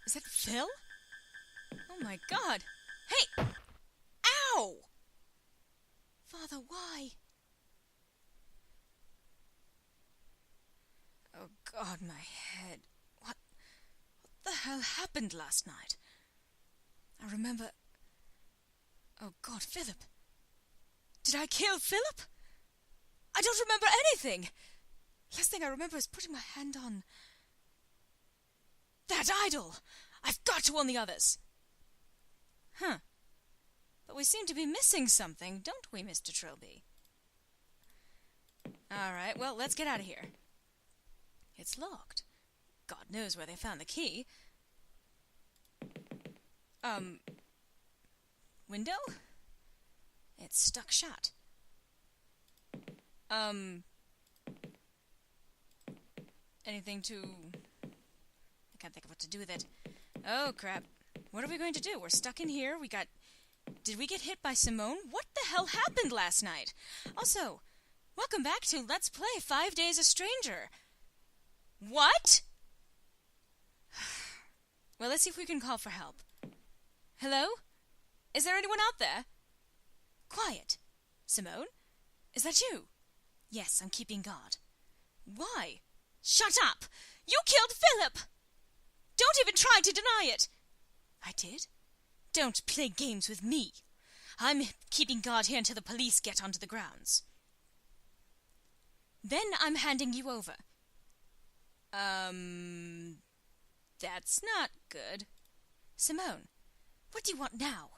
Is that Phil? Oh my God! Hey! Ow! Father, why? Oh God, my head. What the hell happened last night? I remember... Oh God, Philip. Did I kill Philip? I don't remember anything. Last thing I remember is putting my hand on... that idol! I've got to warn the others. Huh. But we seem to be missing something, don't we, Mr. Trilby? Alright, well, let's get out of here. It's locked. God knows where they found the key. Window? It's stuck shut. Anything to... I can't think of what to do with it. Oh, crap. What are we going to do? We're stuck in here. Did we get hit by Simone? What the hell happened last night? Also, welcome back to Let's Play 5 Days a Stranger. What? Well, let's see if we can call for help. Hello? Is there anyone out there? Quiet. Simone? Is that you? Yes, I'm keeping guard. Why? Shut up! You killed Philip! Don't even try to deny it! I did? Don't play games with me. I'm keeping guard here until the police get onto the grounds. Then I'm handing you over. That's not good. Simone, what do you want now?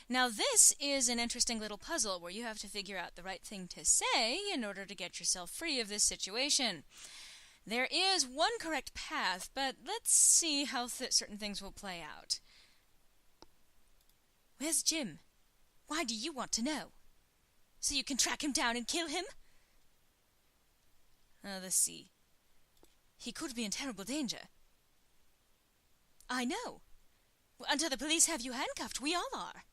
Now this is an interesting little puzzle where you have to figure out the right thing to say in order to get yourself free of this situation. There is one correct path, but let's see how certain things will play out. Where's Jim? Why do you want to know? So you can track him down and kill him? Let's see. He could be in terrible danger. I know. Until the police have you handcuffed, we all are.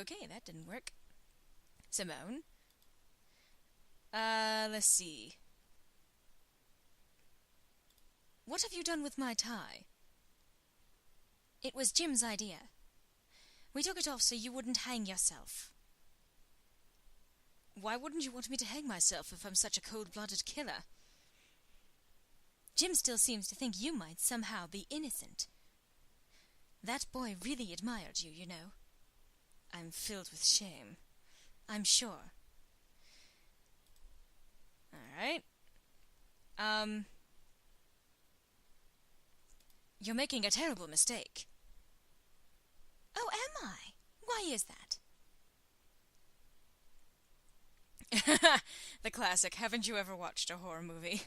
Okay, that didn't work. Simone? Let's see. What have you done with my tie? It was Jim's idea. We took it off so you wouldn't hang yourself. Why wouldn't you want me to hang myself if I'm such a cold-blooded killer? Jim still seems to think you might somehow be innocent. That boy really admired you, you know. I'm filled with shame. I'm sure. All right. You're making a terrible mistake. Oh, am I? Why is that? The classic, haven't you ever watched a horror movie?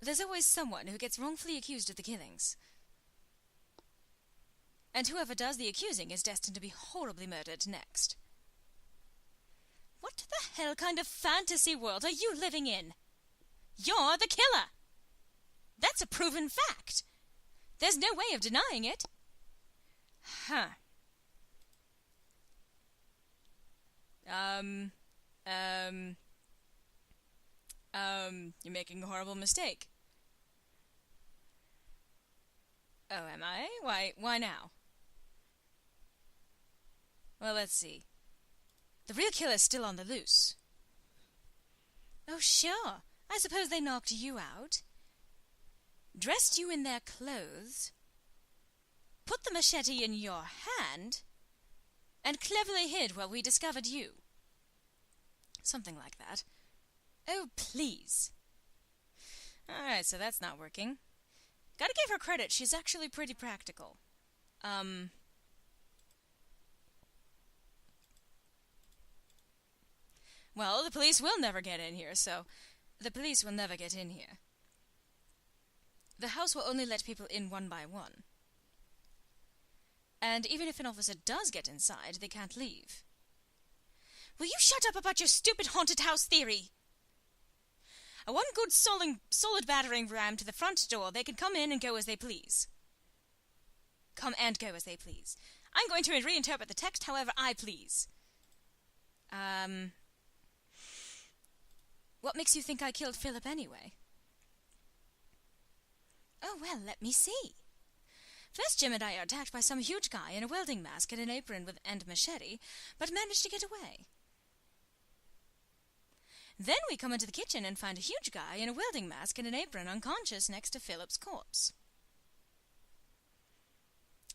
There's always someone who gets wrongfully accused of the killings. And whoever does the accusing is destined to be horribly murdered next. What the hell kind of fantasy world are you living in? You're the killer! That's a proven fact. There's no way of denying it. Huh. You're making a horrible mistake. Oh, am I? Why now? Well, let's see. The real killer's still on the loose. Oh, sure. I suppose they knocked you out. Dressed you in their clothes, put the machete in your hand, and cleverly hid while we discovered you. Something like that. Oh, please. Alright, so that's not working. Gotta give her credit, she's actually pretty practical. Well, the police will never get in here, so... The police will never get in here. The house will only let people in one by one. And even if an officer does get inside, they can't leave. Will you shut up about your stupid haunted house theory? A one good solid battering ram to the front door, they can come in and go as they please. Come and go as they please. I'm going to reinterpret the text however I please. What makes you think I killed Philip anyway? Oh, well, let me see. First, Jim and I are attacked by some huge guy in a welding mask and an apron and machete, but manage to get away. Then we come into the kitchen and find a huge guy in a welding mask and an apron unconscious next to Philip's corpse.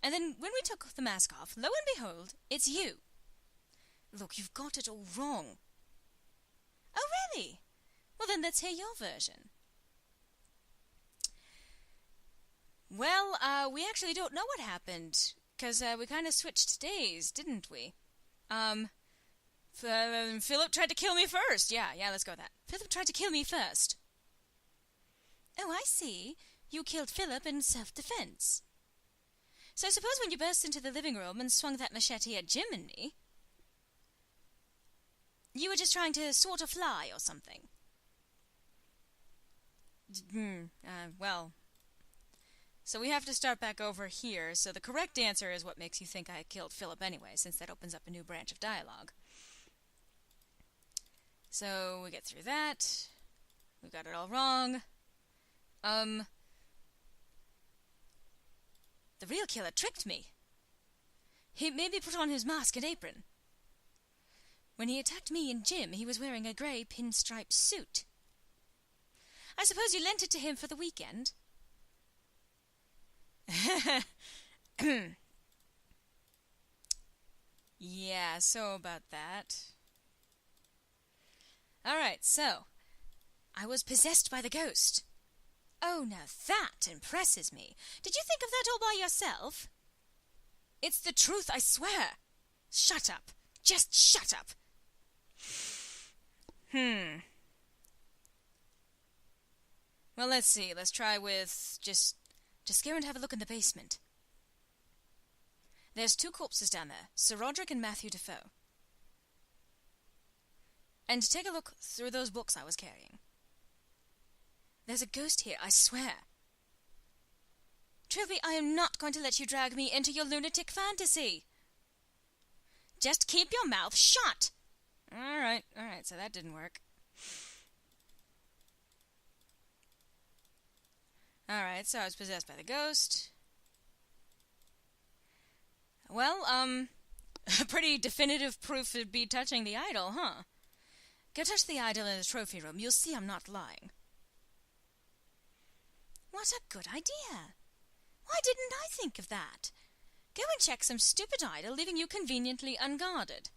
And then when we took the mask off, lo and behold, it's you. Look, you've got it all wrong. Oh, really? Well, then let's hear your version. Well, we actually don't know what happened, because we kind of switched days, didn't we? Philip tried to kill me first. Yeah, let's go with that. Philip tried to kill me first. Oh, I see. You killed Philip in self-defense. So I suppose when you burst into the living room and swung that machete at Jim and me, you were just trying to swat a fly or something. Well... So we have to start back over here, so the correct answer is what makes you think I killed Philip anyway, since that opens up a new branch of dialogue. So we get through that. We got it all wrong. The real killer tricked me. He made me put on his mask and apron. When he attacked me and Jim, he was wearing a grey pinstripe suit. I suppose you lent it to him for the weekend? Yeah, so about that. Alright, so I was possessed by the ghost. Oh, now that impresses me. Did you think of that all by yourself? It's the truth, I swear. Shut up. Just shut up. Well, let's see. Let's try with just go and have a look in the basement. There's 2 corpses down there, Sir Roderick and Matthew Defoe. And take a look through those books I was carrying. There's a ghost here, I swear. Trilby, I am not going to let you drag me into your lunatic fantasy. Just keep your mouth shut. Alright, so that didn't work. Alright, so I was possessed by the ghost. Well, pretty definitive proof it'd be touching the idol, huh? Go touch the idol in the trophy room. You'll see I'm not lying. What a good idea. Why didn't I think of that? Go and check some stupid idol leaving you conveniently unguarded.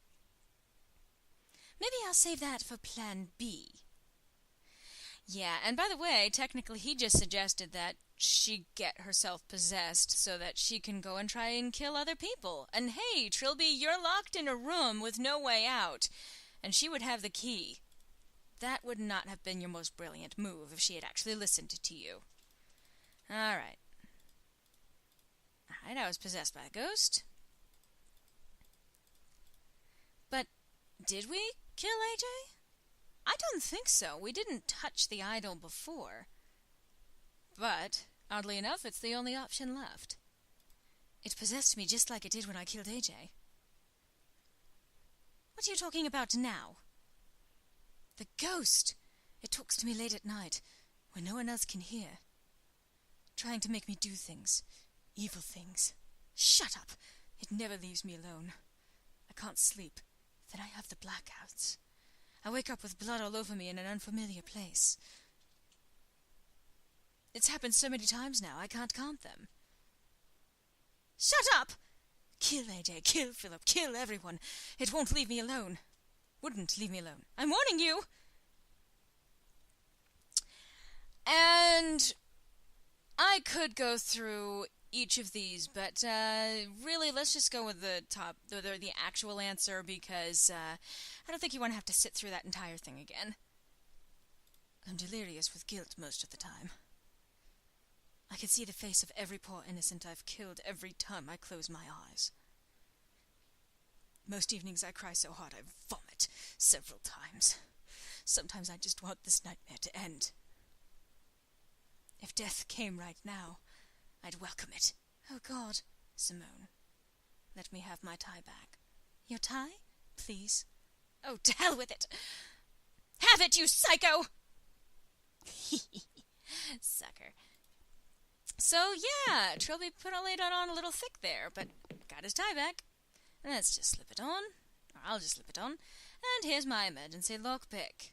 Maybe I'll save that for plan B. Yeah, and by the way, technically he just suggested that she get herself possessed so that she can go and try and kill other people. And hey, Trilby, you're locked in a room with no way out, and she would have the key. That would not have been your most brilliant move if she had actually listened to you. Alright, I was possessed by a ghost. But did we kill AJ? I don't think so. We didn't touch the idol before. But, oddly enough, it's the only option left. It possessed me just like it did when I killed AJ. What are you talking about now? The ghost! It talks to me late at night, when no one else can hear. Trying to make me do things. Evil things. Shut up! It never leaves me alone. I can't sleep. Then I have the blackouts. I wake up with blood all over me in an unfamiliar place. It's happened so many times now, I can't count them. Shut up! Kill AJ, kill Philip, kill everyone. It won't leave me alone. Wouldn't leave me alone. I'm warning you! And I could go through each of these, but really, let's just go with the actual answer, because I don't think you want to have to sit through that entire thing again. I'm delirious with guilt most of the time. I can see the face of every poor innocent I've killed every time I close my eyes. Most evenings I cry so hard I vomit several times. Sometimes I just want this nightmare to end. If death came right now, I'd welcome it. Oh, God. Simone, let me have my tie back. Your tie? Please. Oh, to hell with it. Have it, you psycho! Sucker. So, yeah, Trilby laid it on a little thick there, but got his tie back. And let's just slip it on. Or I'll just slip it on. And here's my emergency lockpick.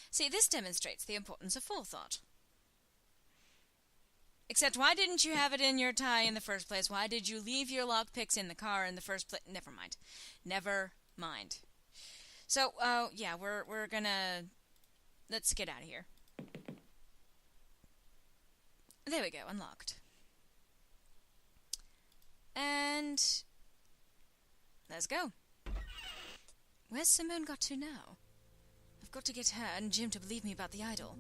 See, this demonstrates the importance of forethought. Except, why didn't you have it in your tie in the first place? Why did you leave your lockpicks in the car in the first place? Never mind. Never mind. So, yeah, we're gonna... Let's get out of here. There we go, unlocked. And... let's go. Where's Simone got to now? I've got to get her and Jim to believe me about the idol.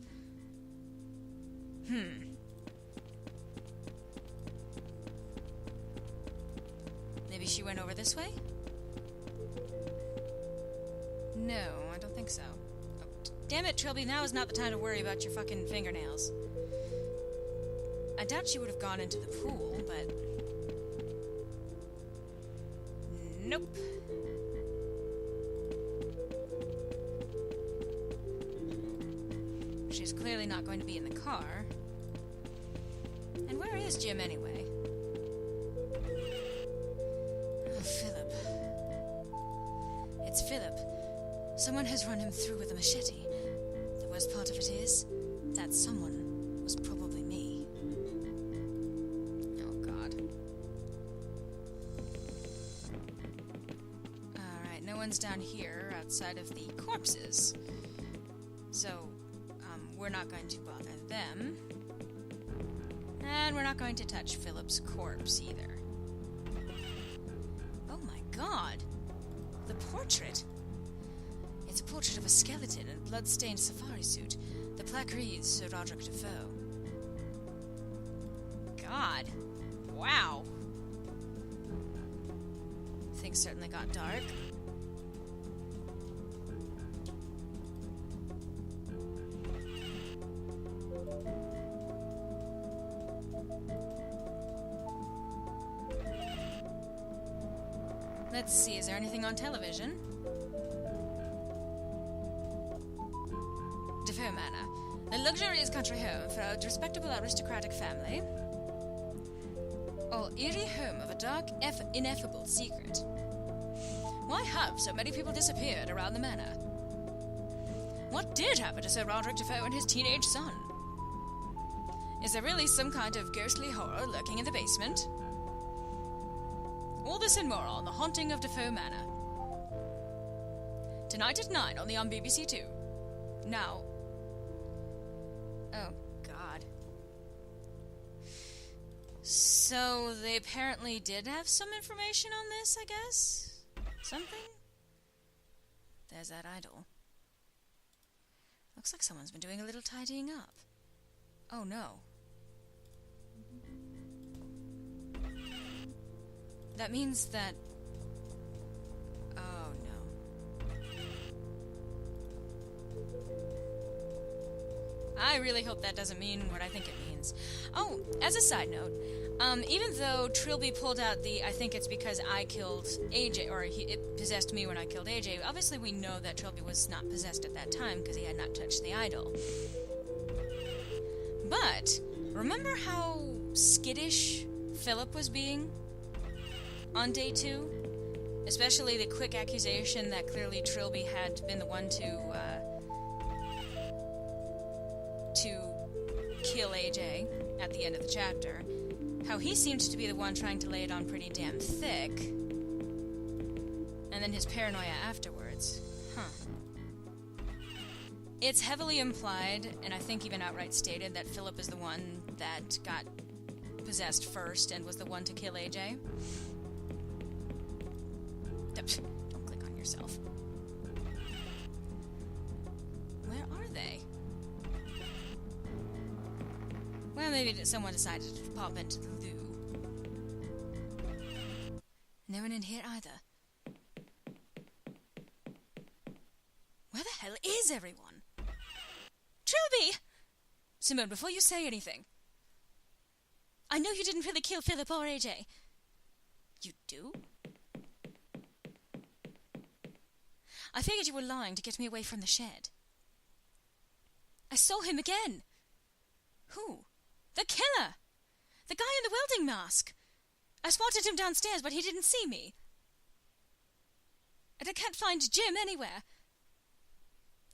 Maybe she went over this way? No, I don't think so. Oh, damn it, Trilby, now is not the time to worry about your fucking fingernails. I doubt she would have gone into the pool, but... nope. She's clearly not going to be in the car. And where is Jim anyway? Oh, Philip. It's Philip. Someone has run him through with a machete. The worst part of it is, that someone was probably me. Oh, God. Alright, no one's down here outside of the corpses. So, we're not going to bother them. And we're not going to touch Philip's corpse either. Oh my God! The portrait! It's a portrait of a skeleton in a blood-stained safari suit. The plaque reads Sir Roderick Defoe. God. Wow. Things certainly got dark. Let's see, is there anything on television? Defoe Manor, a luxurious country home for a respectable aristocratic family. All eerie home of a dark, ineffable secret. Why have so many people disappeared around the manor? What did happen to Sir Roderick Defoe and his teenage son? Is there really some kind of ghostly horror lurking in the basement? All this and more on The Haunting of Defoe Manor. Tonight at 9 on BBC Two. Now... oh, God. So, they apparently did have some information on this, I guess? Something? There's that idol. Looks like someone's been doing a little tidying up. Oh, no. That means that... oh, no. I really hope that doesn't mean what I think it means. Oh, as a side note, even though Trilby pulled out the I think it's because I killed AJ, or it possessed me when I killed AJ, obviously we know that Trilby was not possessed at that time because he had not touched the idol. But, remember how skittish Philip was being on day 2? Especially the quick accusation that clearly Trilby had been the one to kill AJ at the end of the chapter. How he seemed to be the one trying to lay it on pretty damn thick. And then his paranoia afterwards. Huh. It's heavily implied, and I think even outright stated, that Philip is the one that got possessed first and was the one to kill AJ. Don't click on yourself. Where are they? Well, maybe someone decided to pop into the loo. No one in here either. Where the hell is everyone? Trilby! Simone, before you say anything. I know you didn't really kill Philip or AJ. You do? I figured you were lying to get me away from the shed. I saw him again. Who? The killer! The guy in the welding mask! I spotted him downstairs, but he didn't see me. And I can't find Jim anywhere.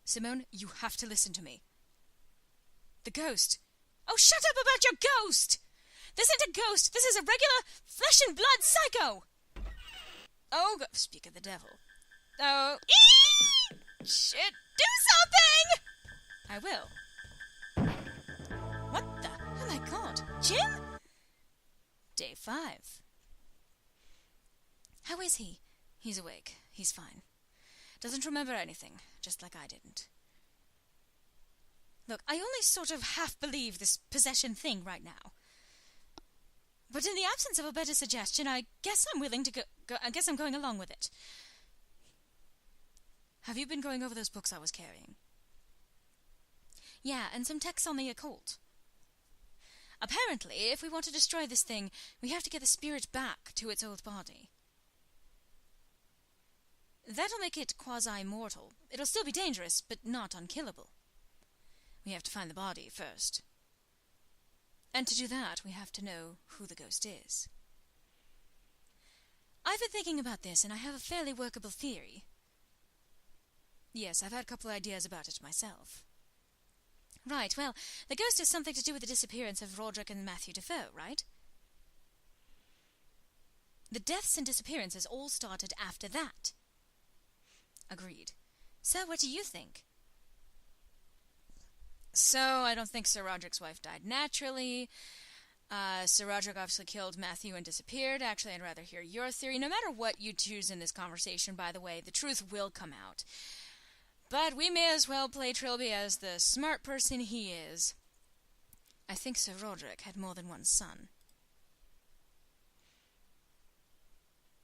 Simone, you have to listen to me. The ghost. Oh, shut up about your ghost! This isn't a ghost. This is a regular flesh and blood psycho. Oh, speak of the devil. Oh, shit, do something! I will. What the? Oh my god. Jim? Day 5. How is he? He's awake. He's fine. Doesn't remember anything, just like I didn't. Look, I only sort of half believe this possession thing right now. But in the absence of a better suggestion, I guess I'm willing to I guess I'm going along with it. Have you been going over those books I was carrying? Yeah, and some texts on the occult. Apparently, if we want to destroy this thing, we have to get the spirit back to its old body. That'll make it quasi-mortal. It'll still be dangerous, but not unkillable. We have to find the body first. And to do that, we have to know who the ghost is. I've been thinking about this, and I have a fairly workable theory. Yes, I've had a couple ideas about it myself. Right, well, the ghost has something to do with the disappearance of Roderick and Matthew Defoe, right? The deaths and disappearances all started after that. Agreed. So, what do you think? So, I don't think Sir Roderick's wife died naturally. Sir Roderick obviously killed Matthew and disappeared. Actually, I'd rather hear your theory. No matter what you choose in this conversation, by the way, the truth will come out. But we may as well play Trilby as the smart person he is. I think Sir Roderick had more than one son.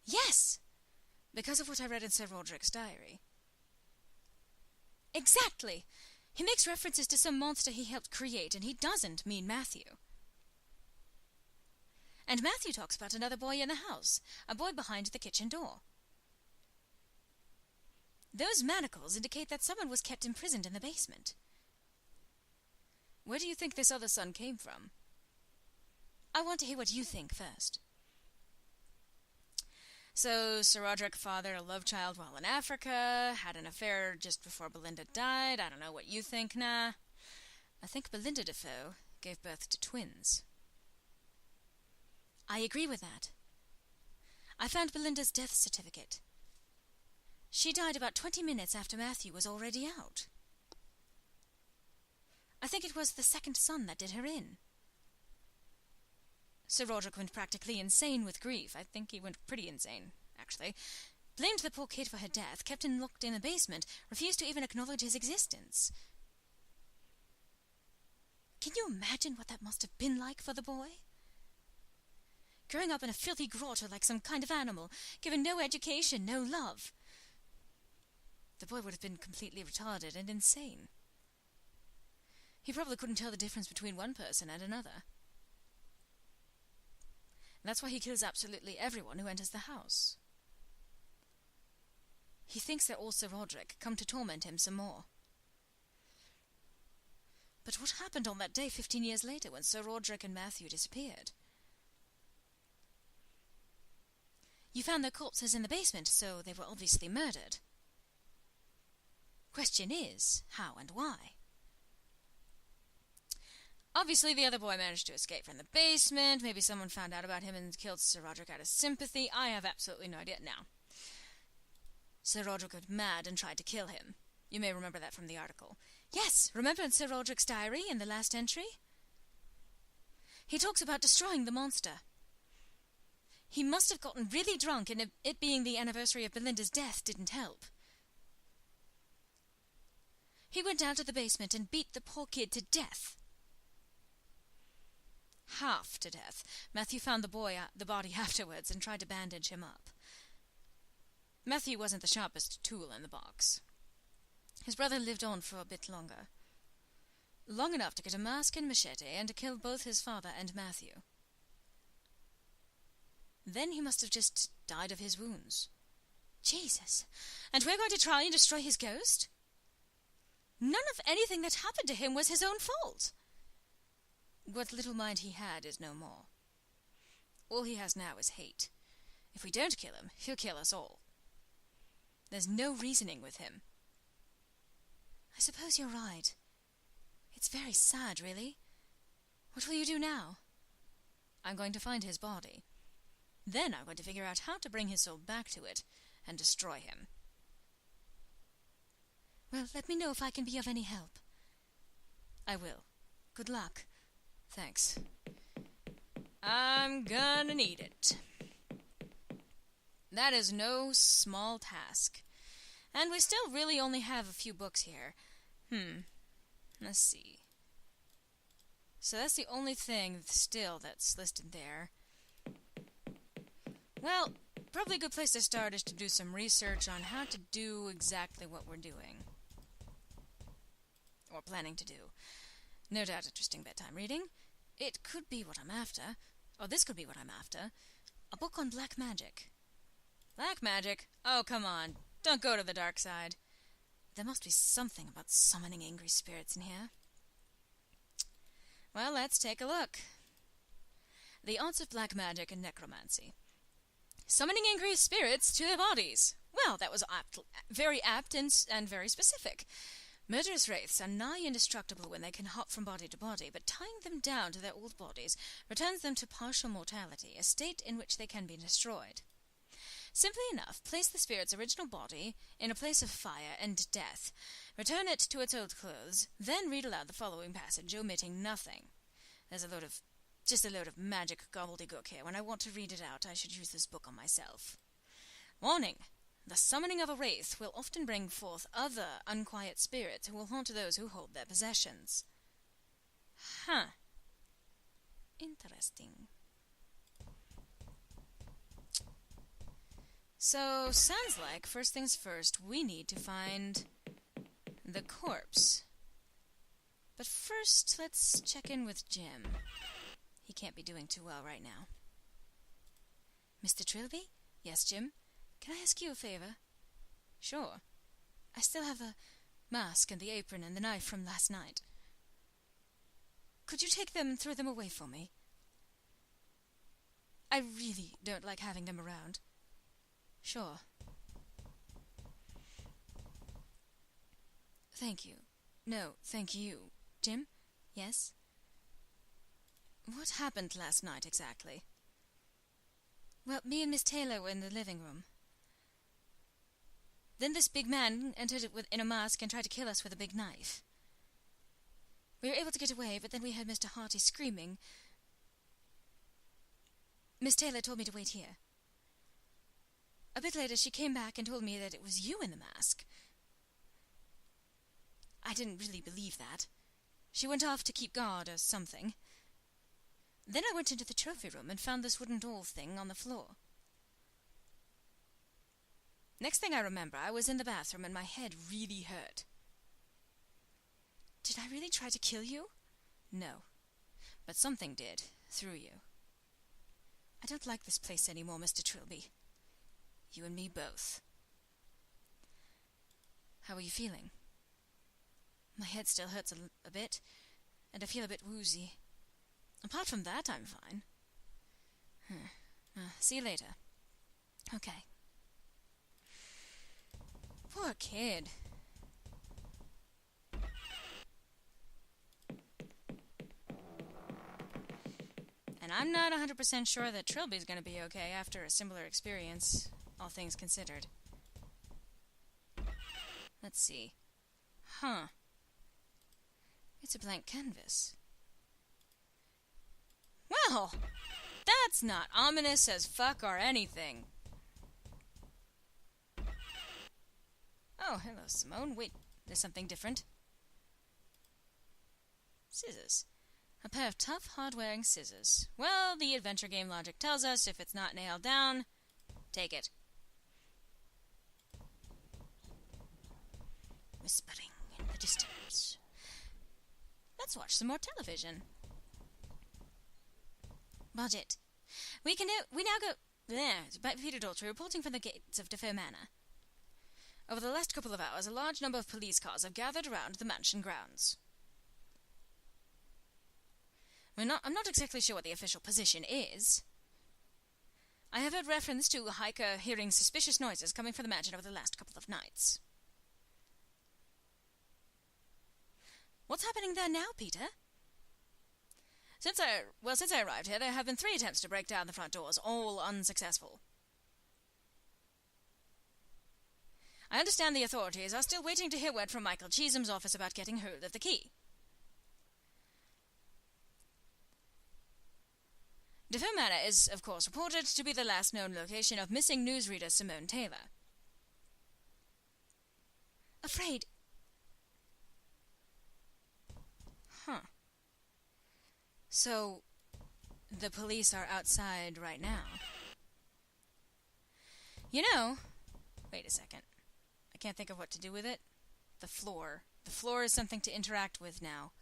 Yes! Because of what I read in Sir Roderick's diary. Exactly! He makes references to some monster he helped create, and he doesn't mean Matthew. And Matthew talks about another boy in the house, a boy behind the kitchen door. Those manacles indicate that someone was kept imprisoned in the basement. Where do you think this other son came from? I want to hear what you think first. So, Sir Roderick fathered a love child while in Africa, had an affair just before Belinda died. I don't know what you think, nah. I think Belinda Defoe gave birth to twins. I agree with that. I found Belinda's death certificate. She died about 20 minutes after Matthew was already out. I think it was the second son that did her in. Sir Roderick went practically insane with grief. I think he went pretty insane, actually. Blamed the poor kid for her death, kept him locked in the basement, refused to even acknowledge his existence. Can you imagine what that must have been like for the boy? Growing up in a filthy grotto like some kind of animal, given no education, no love. The boy would have been completely retarded and insane. He probably couldn't tell the difference between one person and another. That's why he kills absolutely everyone who enters the house. He thinks they're all Sir Roderick, come to torment him some more. But what happened on that day 15 years later when Sir Roderick and Matthew disappeared? You found their corpses in the basement, so they were obviously murdered. Question is, how and why? Obviously, the other boy managed to escape from the basement. Maybe someone found out about him and killed Sir Roderick out of sympathy. I have absolutely no idea. Now, Sir Roderick got mad and tried to kill him. You may remember that from the article. Yes, remember in Sir Roderick's diary in the last entry? He talks about destroying the monster. He must have gotten really drunk, and it being the anniversary of Belinda's death didn't help. He went down to the basement and beat the poor kid to death. Half to death. Matthew found the body afterwards and tried to bandage him up. Matthew wasn't the sharpest tool in the box. His brother lived on for a bit longer. Long enough to get a mask and machete and to kill both his father and Matthew. Then he must have just died of his wounds. Jesus! And we're going to try and destroy his ghost? None of anything that happened to him was his own fault. What little mind he had is no more. All he has now is hate. If we don't kill him, he'll kill us all. There's no reasoning with him. I suppose you're right. It's very sad, really. What will you do now? I'm going to find his body. Then I'm going to figure out how to bring his soul back to it and destroy him. Well, let me know if I can be of any help. I will. Good luck. Thanks. I'm gonna need it. That is no small task. And we still really only have a few books here. Let's see. So that's the only thing still that's listed there. Well, probably a good place to start is to do some research on how to do exactly what we're doing. Or planning to do. No doubt interesting bedtime reading. It could be what I'm after. Or this could be what I'm after. A book on black magic. Black magic? Oh, come on. Don't go to the dark side. There must be something about summoning angry spirits in here. Well, let's take a look. The arts of black magic and necromancy. Summoning angry spirits to their bodies. Well, that was very apt and very specific. Murderous wraiths are nigh indestructible when they can hop from body to body, but tying them down to their old bodies returns them to partial mortality, a state in which they can be destroyed. Simply enough, place the spirit's original body in a place of fire and death, return it to its old clothes, then read aloud the following passage, omitting nothing. There's just a load of magic gobbledygook here. When I want to read it out, I should use this book on myself. Warning! The summoning of a wraith will often bring forth other unquiet spirits who will haunt those who hold their possessions. Huh. Interesting. So, sounds like, first things first, we need to find the corpse. But first, let's check in with Jim. He can't be doing too well right now. Mr. Trilby? Yes, Jim? Can I ask you a favor? Sure. I still have the mask and the apron and the knife from last night. Could you take them and throw them away for me? I really don't like having them around. Sure. Thank you. No, thank you. Jim? Yes? What happened last night exactly? Well, me and Miss Taylor were in the living room. Then this big man entered in a mask and tried to kill us with a big knife. We were able to get away, but then we heard Mr. Harty screaming. Miss Taylor told me to wait here. A bit later, she came back and told me that it was you in the mask. I didn't really believe that. She went off to keep guard or something. Then I went into the trophy room and found this wooden doll thing on the floor. Next thing I remember, I was in the bathroom and my head really hurt. Did I really try to kill you? No. But something did, through you. I don't like this place anymore, Mr. Trilby. You and me both. How are you feeling? My head still hurts a bit, and I feel a bit woozy. Apart from that, I'm fine. See you later. Okay. Poor kid. And I'm not 100% sure that Trilby's going to be okay after a similar experience, all things considered. Let's see. Huh. It's a blank canvas. Well, that's not ominous as fuck or anything. Oh, hello, Simone. Wait, there's something different. Scissors. A pair of tough, hard-wearing scissors. Well, the adventure game logic tells us if it's not nailed down, take it. Whispering in the distance. Let's watch some more television. Budget. We now go... There, it's Peter Daltrey reporting from the gates of Defoe Manor. Over the last couple of hours, a large number of police cars have gathered around the mansion grounds. I'm not exactly sure what the official position is. I have heard reference to a hiker hearing suspicious noises coming from the mansion over the last couple of nights. What's happening there now, Peter? Since I arrived here, there have been 3 attempts to break down the front doors, all unsuccessful. I understand the authorities are still waiting to hear word from Michael Cheesham's office about getting hold of the key. Defoe Manor is, of course, reported to be the last known location of missing newsreader Simone Taylor. Afraid... So, the police are outside right now. You know... Wait a second. I can't think of what to do with it. The floor. The floor is something to interact with now.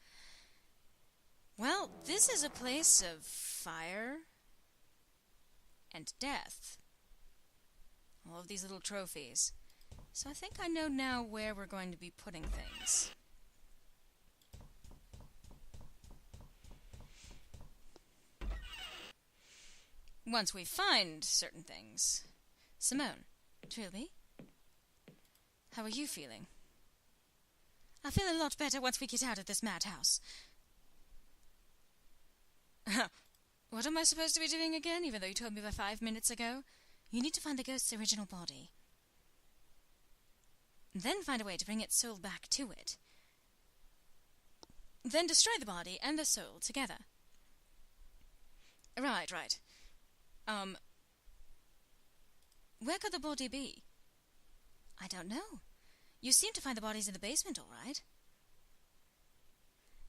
Well, this is a place of fire and death. All of these little trophies. So I think I know now where we're going to be putting things. Once we find certain things. Simone, Trilby, how are you feeling? I feel a lot better once we get out of this madhouse. What am I supposed to be doing again, even though you told me about 5 minutes ago? You need to find the ghost's original body. Then find a way to bring its soul back to it. Then destroy the body and the soul together. Right. Where could the body be? I don't know. You seem to find the bodies in the basement, all right.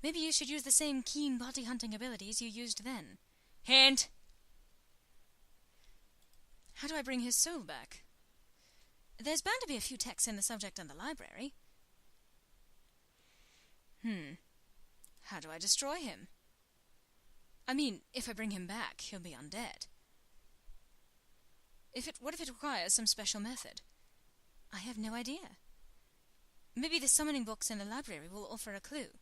Maybe you should use the same keen body-hunting abilities you used then. Hint! How do I bring his soul back? There's bound to be a few texts in the subject in the library. How do I destroy him? I mean, if I bring him back, he'll be undead. What if it requires some special method? I have no idea. Maybe the summoning books in the library will offer a clue.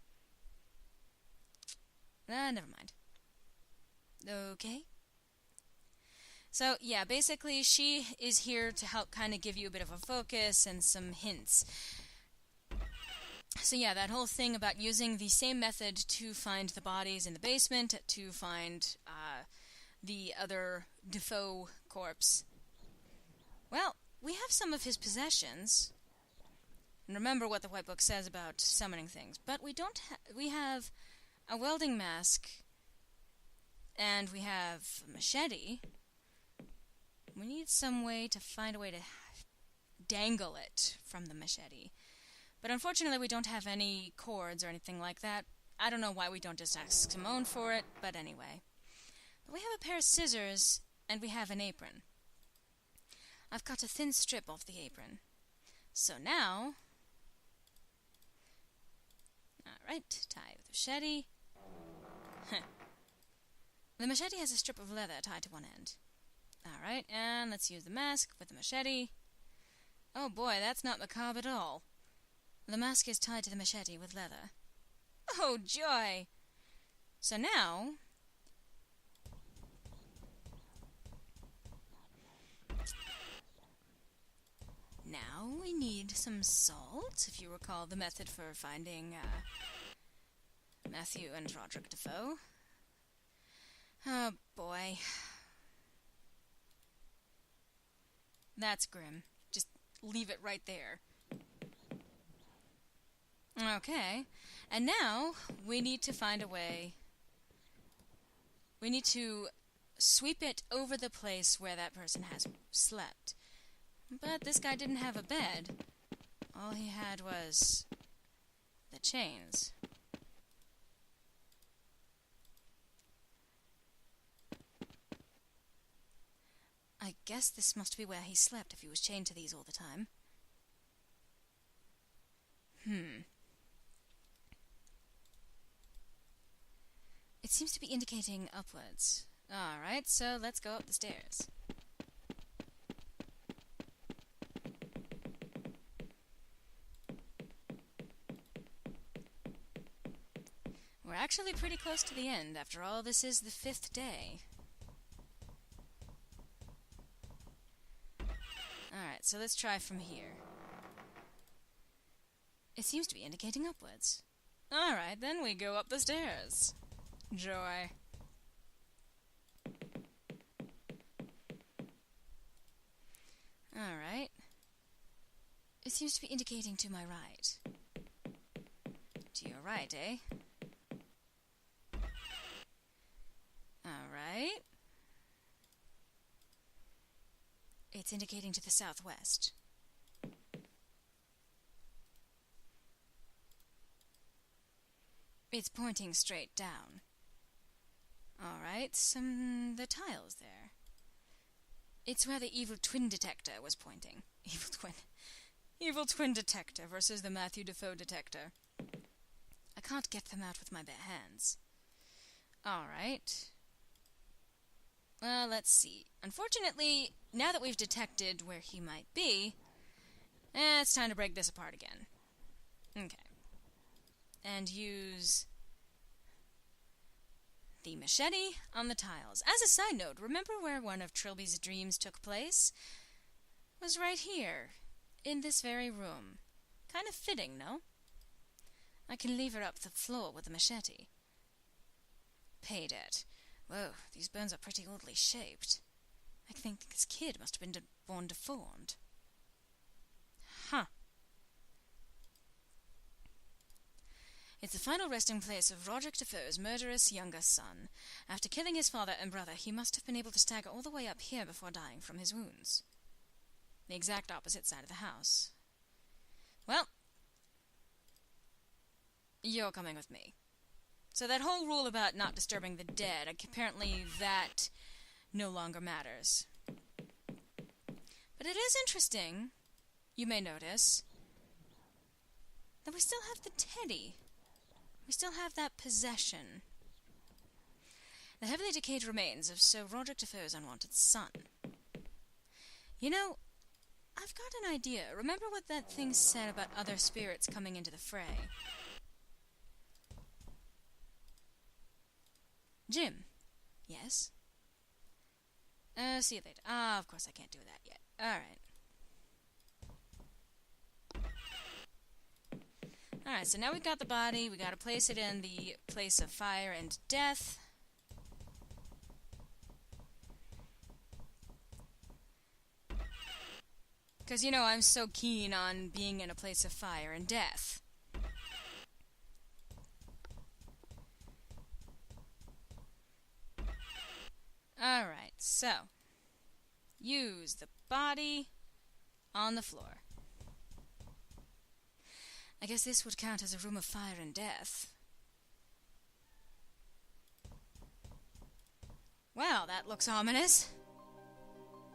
Never mind. Okay. So, yeah, basically she is here to help kind of give you a bit of a focus and some hints. So yeah, that whole thing about using the same method to find the bodies in the basement, to find the other Defoe corpse. Well, we have some of his possessions. And remember what the White Book says about summoning things. But we don't we have a welding mask, and we have a machete. We need some way to find a way to dangle it from the machete. But unfortunately, we don't have any cords or anything like that. I don't know why we don't just ask Simone for it, but anyway. But we have a pair of scissors, and we have an apron. I've cut a thin strip off the apron. So now... Alright, tie with the machete. The machete has a strip of leather tied to one end. Alright, and let's use the mask with the machete. Oh boy, that's not macabre at all. The mask is tied to the machete with leather. Oh, joy! So now... Now we need some salt, if you recall the method for finding Matthew and Roderick Defoe. Oh, boy. That's grim. Just leave it right there. Okay. And now we need to find a way. We need to sweep it over the place where that person has slept. But this guy didn't have a bed. All he had was the chains. I guess this must be where he slept if he was chained to these all the time. It seems to be indicating upwards. Alright, so let's go up the stairs. We're actually pretty close to the end. After all, this is the 5th day. Alright, so let's try from here. It seems to be indicating upwards. Alright, then we go up the stairs. Joy. Alright. It seems to be indicating to my right. To your right, eh? Alright. It's indicating to the southwest. It's pointing straight down. Alright, the tiles there. It's where the evil twin detector was pointing. Evil twin. Evil twin detector versus the Matthew Defoe detector. I can't get them out with my bare hands. Alright. Well, let's see. Unfortunately, now that we've detected where he might be, it's time to break this apart again. Okay. And use the machete on the tiles. As a side note, remember where one of Trilby's dreams took place? It was right here, in this very room. Kind of fitting, no? I can lever up the floor with the machete. Pay dirt. Whoa, these bones are pretty oddly shaped. I think this kid must have been born deformed. Huh. It's the final resting place of Roderick Defoe's murderous younger son. After killing his father and brother, he must have been able to stagger all the way up here before dying from his wounds. The exact opposite side of the house. Well, you're coming with me. So that whole rule about not disturbing the dead, apparently that no longer matters. But it is interesting, you may notice, that we still have the teddy. We still have that possession. The heavily decayed remains of Sir Roderick Defoe's unwanted son. You know, I've got an idea. Remember what that thing said about other spirits coming into the fray? Jim. Yes? See you later. Of course I can't do that yet. Alright. Alright, so now we've got the body. We gotta place it in the place of fire and death. Because, you know, I'm so keen on being in a place of fire and death. Alright, so use the body on the floor. I guess this would count as a room of fire and death. Well, that looks ominous.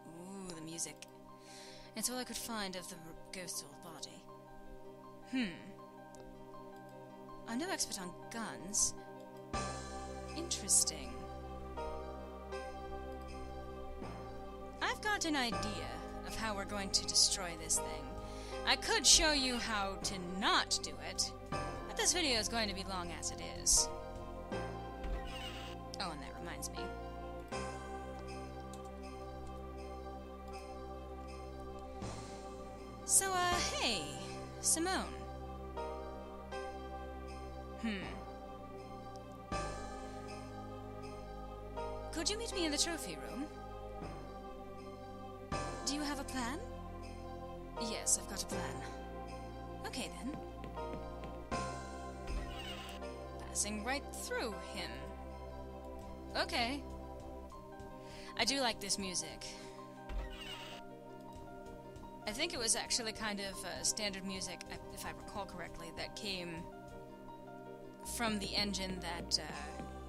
Ooh, the music. It's all I could find of the ghost's old body. I'm no expert on guns. Interesting. I've got an idea of how we're going to destroy this thing. I could show you how to not do it, but this video is going to be long as it is. Oh, and that reminds me. So, hey, Simone. Could you meet me in the trophy room? Do you have a plan? Yes, I've got a plan. Okay, then. Passing right through him. Okay. I do like this music. I think it was actually kind of standard music, if I recall correctly, that came from the engine that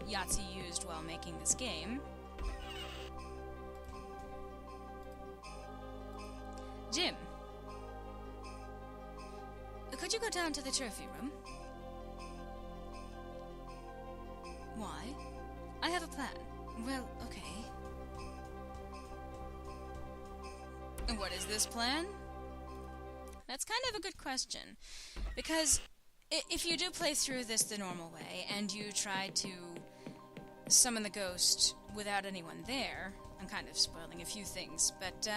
Yahtzee used while making this game. Jim, could you go down to the trophy room? Why? I have a plan. Well, okay. And what is this plan? That's kind of a good question, because If you do play through this the normal way, and you try to summon the ghost without anyone there, I'm kind of spoiling a few things, but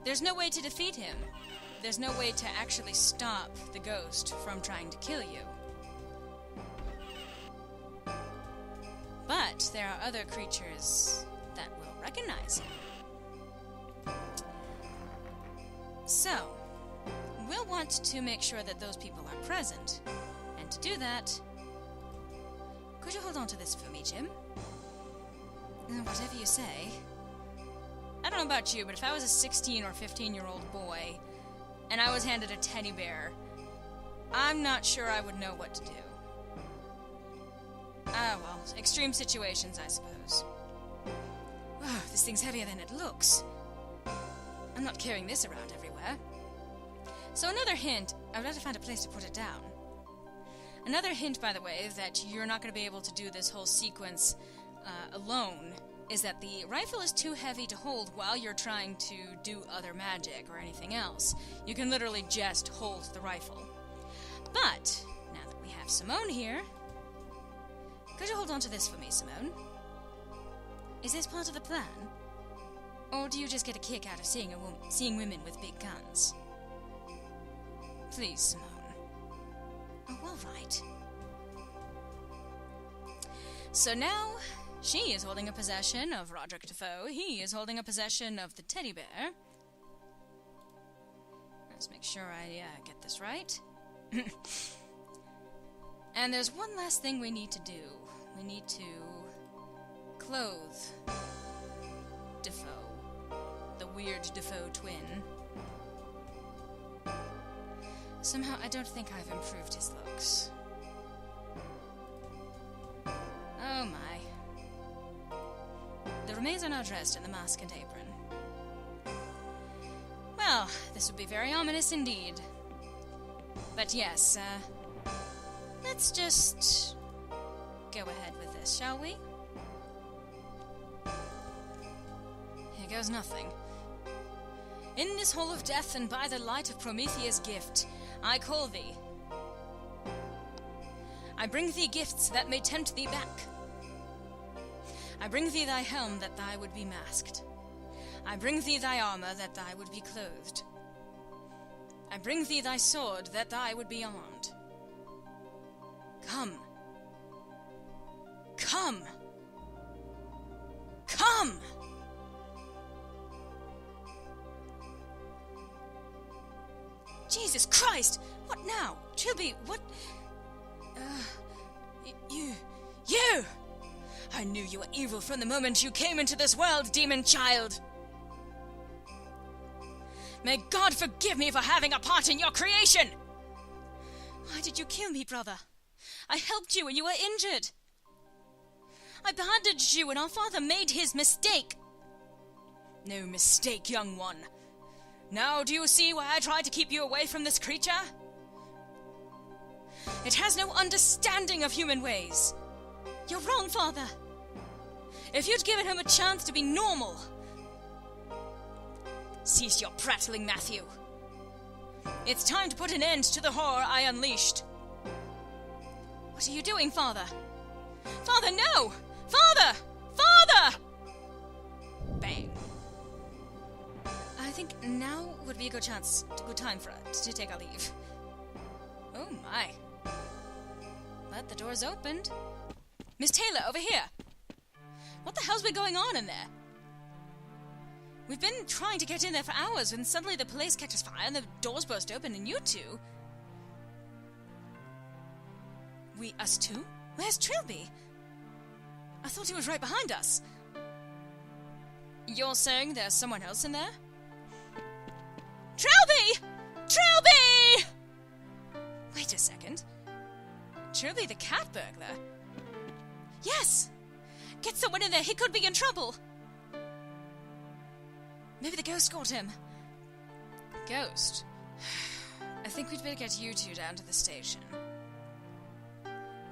there's no way to defeat him. There's no way to actually stop the ghost from trying to kill you. But there are other creatures that will recognize him. So, we'll want to make sure that those people are present. And to do that, could you hold on to this for me, Jim? Whatever you say. I don't know about you, but if I was a 16 or 15-year-old boy, and I was handed a teddy bear, I'm not sure I would know what to do. Ah, well, extreme situations, I suppose. Wow, this thing's heavier than it looks. I'm not carrying this around everywhere. So another hint, I would have to find a place to put it down. Another hint, by the way, that you're not going to be able to do this whole sequence alone, is that the rifle is too heavy to hold while you're trying to do other magic or anything else. You can literally just hold the rifle. But, now that we have Simone here, could you hold on to this for me, Simone? Is this part of the plan? Or do you just get a kick out of seeing women with big guns? Please, Simone. Oh, all right. So now, she is holding a possession of Roderick Defoe. He is holding a possession of the teddy bear. Let's make sure I get this right. And there's one last thing we need to do. We need to clothe Defoe, the weird Defoe twin. Somehow, I don't think I've improved his looks. Oh my. The remains are now dressed in the mask and apron. Well, this would be very ominous indeed. But yes, let's just go ahead with this, shall we? Here goes nothing. In this hall of death and by the light of Prometheus' gift, I call thee. I bring thee gifts that may tempt thee back. I bring thee thy helm that thou would be masked. I bring thee thy armor that thou would be clothed. I bring thee thy sword that thou would be armed. Come. Come. Come! Jesus Christ! What now? Trilby, what? You! I knew you were evil from the moment you came into this world, demon child! May God forgive me for having a part in your creation! Why did you kill me, brother? I helped you when you were injured. I bandaged you when our father made his mistake. No mistake, young one. Now do you see why I tried to keep you away from this creature? It has no understanding of human ways. You're wrong, father. If you'd given him a chance to be normal... Cease your prattling, Matthew. It's time to put an end to the horror I unleashed. What are you doing, father? Father, no! Father! Father! Bang. I think now would be a good time for us to take our leave. Oh my. But the door's opened. Miss Taylor, over here. What the hell's been going on in there? We've been trying to get in there for hours when suddenly the police catches fire and the doors burst open and you two... Us two? Where's Trilby? I thought he was right behind us. You're saying there's someone else in there? Trilby! Trilby! Wait a second. Trilby the catburglar? Yes! Get someone in there, he could be in trouble! Maybe the ghost got him. Ghost? I think we'd better get you two down to the station.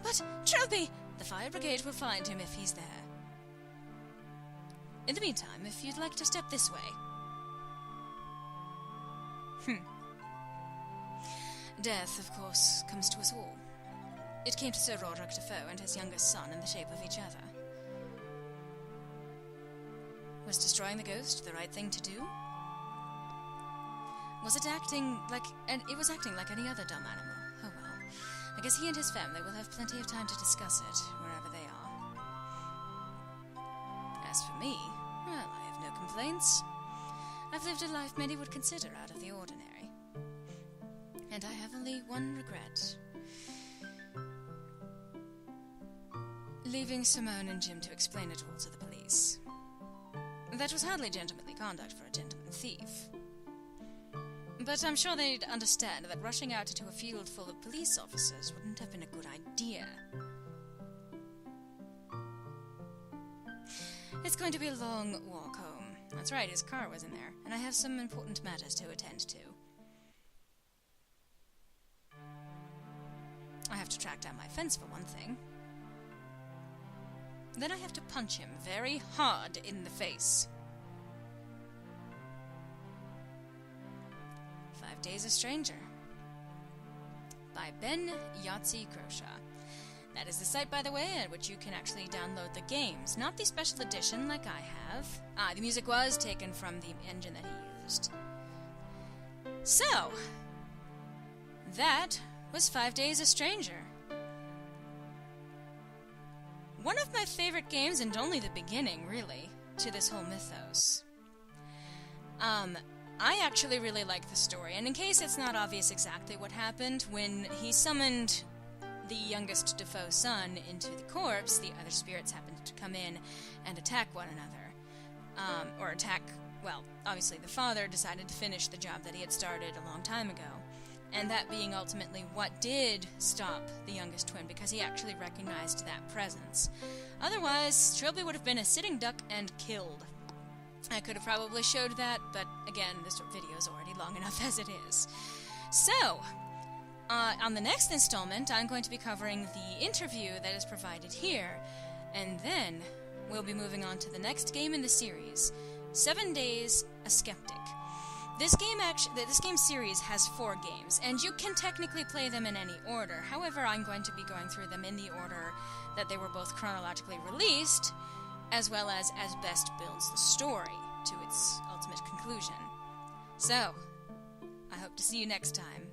But, Trilby! The fire brigade will find him if he's there. In the meantime, if you'd like to step this way. Death, of course, comes to us all. It came to Sir Roderick Defoe and his youngest son in the shape of each other. Was destroying the ghost the right thing to do? Was it acting like... and it was acting like any other dumb animal. Oh well. I guess he and his family will have plenty of time to discuss it, wherever they are. As for me, well, I have no complaints. I've lived a life many would consider out of the ordinary. And I have only one regret. Leaving Simone and Jim to explain it all to the police. That was hardly gentlemanly conduct for a gentleman thief. But I'm sure they'd understand that rushing out into a field full of police officers wouldn't have been a good idea. It's going to be a long walk home. That's right, his car was in there, and I have some important matters to attend to. I have to track down my fence for one thing. Then I have to punch him very hard in the face. 5 Days a Stranger by Ben Yahtzee Croshaw. That is the site, by the way, at which you can actually download the games, not the special edition like I have. The music was taken from the engine that he used. So, that was 5 Days a Stranger. One of my favorite games, and only the beginning, really, to this whole mythos. I actually really like the story, and in case it's not obvious exactly what happened, when he summoned the youngest Defoe son into the corpse, the other spirits happened to come in and attack one another. Well, obviously the father decided to finish the job that he had started a long time ago. And that being ultimately what did stop the youngest twin, because he actually recognized that presence. Otherwise, Trilby would have been a sitting duck and killed. I could have probably showed that, but again, this video is already long enough as it is. So, on the next installment, I'm going to be covering the interview that is provided here, and then we'll be moving on to the next game in the series, 7 Days a Skeptic. This game series has 4 games, and you can technically play them in any order. However, I'm going to be going through them in the order that they were both chronologically released, as well as best builds the story to its ultimate conclusion. So, I hope to see you next time.